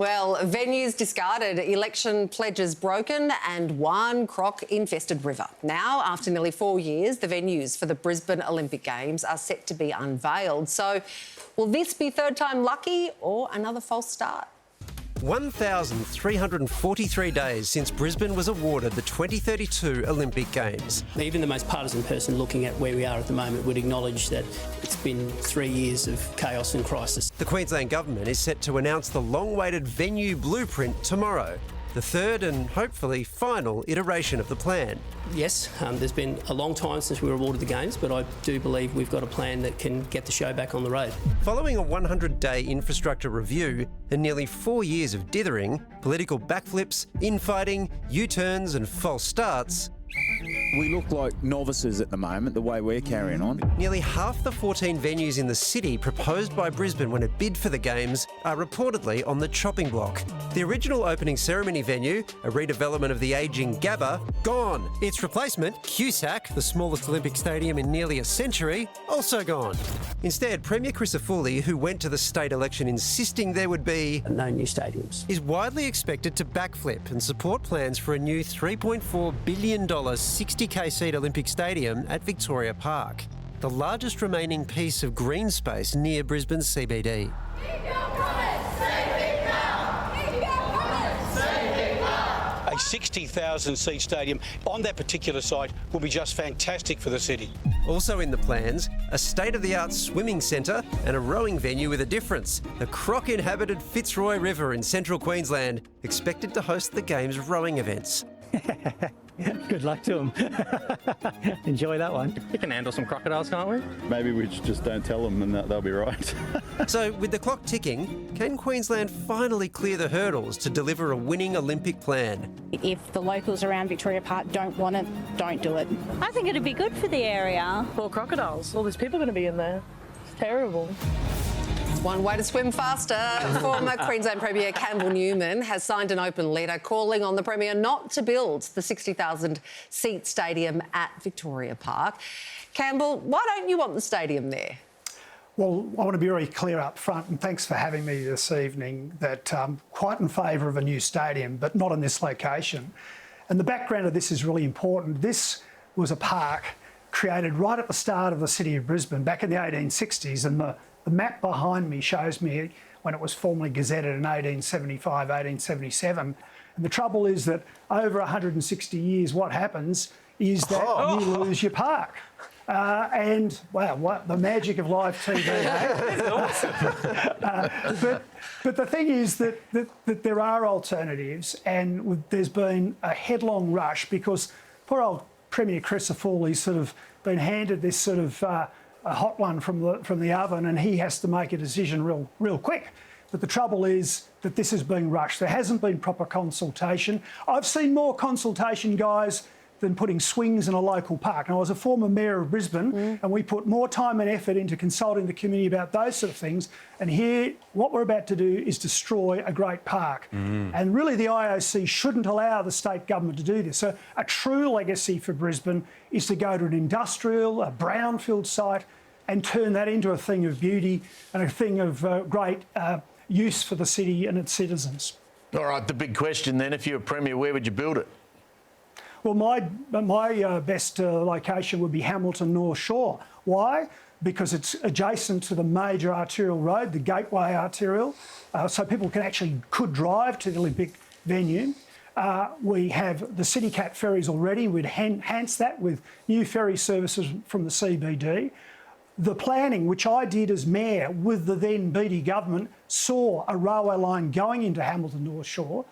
Well, venues discarded, election pledges broken and one croc-infested river. Now, after nearly 4 years, the venues for the Brisbane Olympic Games are set to be unveiled. So, will this be third time lucky or another false start? 1,343 days since Brisbane was awarded the 2032 Olympic Games. Even the most partisan person looking at where we are at the moment would acknowledge that it's been 3 years of chaos and crisis. The Queensland Government is set to announce the long-awaited venue blueprint tomorrow, the third and hopefully final iteration of the plan. Yes, there's been a long time since we were awarded the Games, but I do believe we've got a plan that can get the show back on the road. Following a 100-day infrastructure review and nearly 4 years of dithering, political backflips, infighting, U-turns and false starts, we look like novices at the moment, the way we're carrying on. Nearly half the 14 venues in the city proposed by Brisbane when it bid for the Games are reportedly on the chopping block. The original opening ceremony venue, a redevelopment of the ageing Gabba, gone. Its replacement, Cusack, the smallest Olympic stadium in nearly a century, also gone. Instead, Premier Crisafulli, who went to the state election insisting there would be No new stadiums. is widely expected to backflip and support plans for a new $3.4 billion 60k seat Olympic Stadium at Victoria Park, the largest remaining piece of green space near Brisbane's CBD. A 60,000 seat stadium on that particular site will be just fantastic for the city. Also in the plans, a state-of-the-art swimming centre and a rowing venue with a difference. The croc-inhabited Fitzroy River in central Queensland, expected to host the Games rowing events. Good luck to them. Enjoy that one. We can handle some crocodiles, can't we? Maybe we just don't tell them and they'll be right. So, with the clock ticking, can Queensland finally clear the hurdles to deliver a winning Olympic plan? If the locals around Victoria Park don't want it, don't do it. I think it'd be good for the area. Poor crocodiles. All these people are going to be in there. It's terrible. One way to swim faster. Former Queensland Premier Campbell Newman has signed an open letter calling on the Premier not to build the 60,000 seat stadium at Victoria Park. Campbell, why don't you want the stadium there? Well, I want to be very clear up front, and thanks for having me this evening, that I'm quite in favour of a new stadium, but not in this location. And the background of this is really important. This was a park created right at the start of the city of Brisbane back in the 1860s, and the map behind me shows me when it was formally gazetted in 1875, 1877. And the trouble is that over 160 years, what happens is that you lose your park. And, wow, what the magic of live TV. But the thing is that there are alternatives, and there's been a headlong rush because poor old Premier Crisafulli's sort of been handed this sort of a hot one from the oven, and he has to make a decision real quick. But the trouble is that this is being rushed. There hasn't been proper consultation. I've seen more consultation, guys, than putting swings in a local park. And I was a former mayor of Brisbane, and we put more time and effort into consulting the community about those sort of things. And here, what we're about to do is destroy a great park. And really, the IOC shouldn't allow the state government to do this. So a true legacy for Brisbane is to go to an industrial, a brownfield site, and turn that into a thing of beauty and a thing of great use for the city and its citizens. All right, the big question then, if you were Premier, where would you build it? Well, my best location would be Hamilton North Shore. Why? Because it's adjacent to the major arterial road, the Gateway Arterial, so people could drive to the Olympic venue. We have the City Cat ferries already. We'd enhance that with new ferry services from the CBD. The planning, which I did as mayor with the then Beattie government, saw a railway line going into Hamilton North Shore.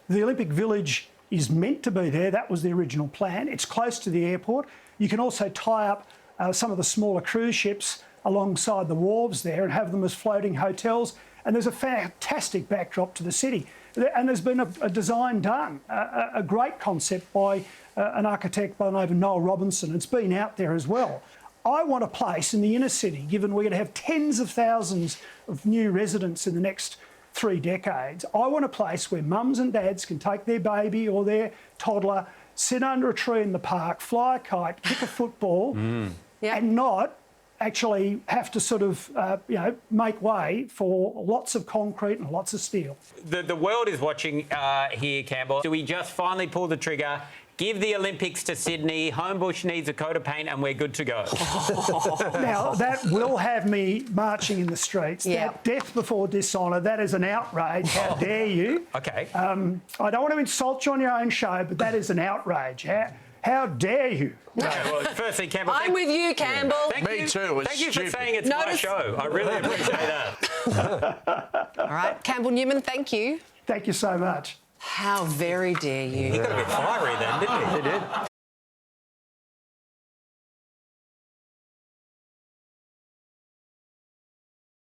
The Olympic Village is meant to be there. That was the original plan. It's close to the airport. You can also tie up some of the smaller cruise ships alongside the wharves there and have them as floating hotels. And there's a fantastic backdrop to the city. And there's been a design done, a great concept by an architect by the name of Noel Robinson. It's been out there as well. I want a place in the inner city, given we're going to have tens of thousands of new residents in the next 3 decades. I want a place where mums and dads can take their baby or their toddler, sit under a tree in the park, fly a kite, kick a football, and not actually have to sort of, make way for lots of concrete and lots of steel. The world is watching here, Campbell. Do we just finally pull the trigger, give the Olympics to Sydney, Homebush needs a coat of paint and we're good to go? Now, that will have me marching in the streets. That death before dishonour, that is an outrage. How dare you? OK. I don't want to insult you on your own show, but that is an outrage. How dare you? Okay, well, firstly, Campbell... I'm with you, Campbell. Me too. Thank you for saying it's my show. I really appreciate that. All right, Campbell, Newman, thank you. Thank you so much. How very dare you? He got a bit fiery then, didn't he? He did.